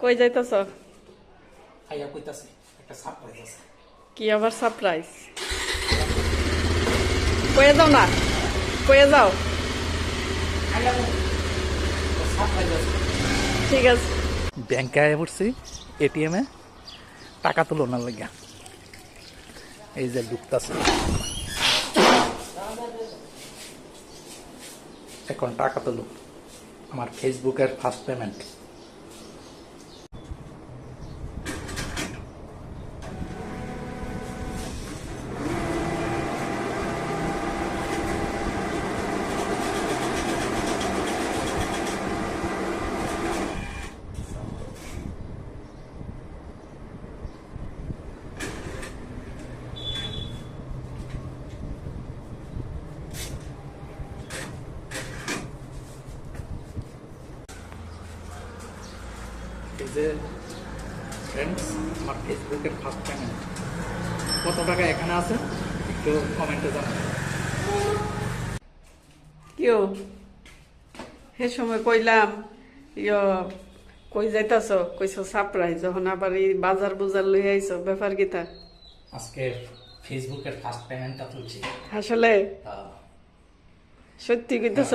কই যাইতাছ? আইয়া কইতাছে একটা সারপ্রাইজ আছে। কি আবার সারপ্রাইজ? কয়ে যাও না, কয়ে যাও। আইয়া সারপ্রাইজ আছে। ঠিক আছে। ব্যাংকে আয়া পড়ছি, এটিএমে টাকা তুলনার লাগিয়া। এই যে ঢুকতাছে, এখন টাকা তুলুক। আমার ফেসবুকের ফার্স্ট পেমেন্ট। এই যে ফ্রেন্ডস, আমার ফেসবুকের ফার্স্ট পেমেন্ট। কত টাকা এখানে আছে একটু কমেন্টে জানাবেন। কিও সে সময় কইলাম কই যাইতাছ? কইছো সারপ্রাইজ, যখন আবার এই বাজার বুজার লই আইছো, ব্যাপার কিতা? আজকে ফেসবুকের ফার্স্ট পেমেন্টটা তুলছি। আসলে সত্যি কইতাছ?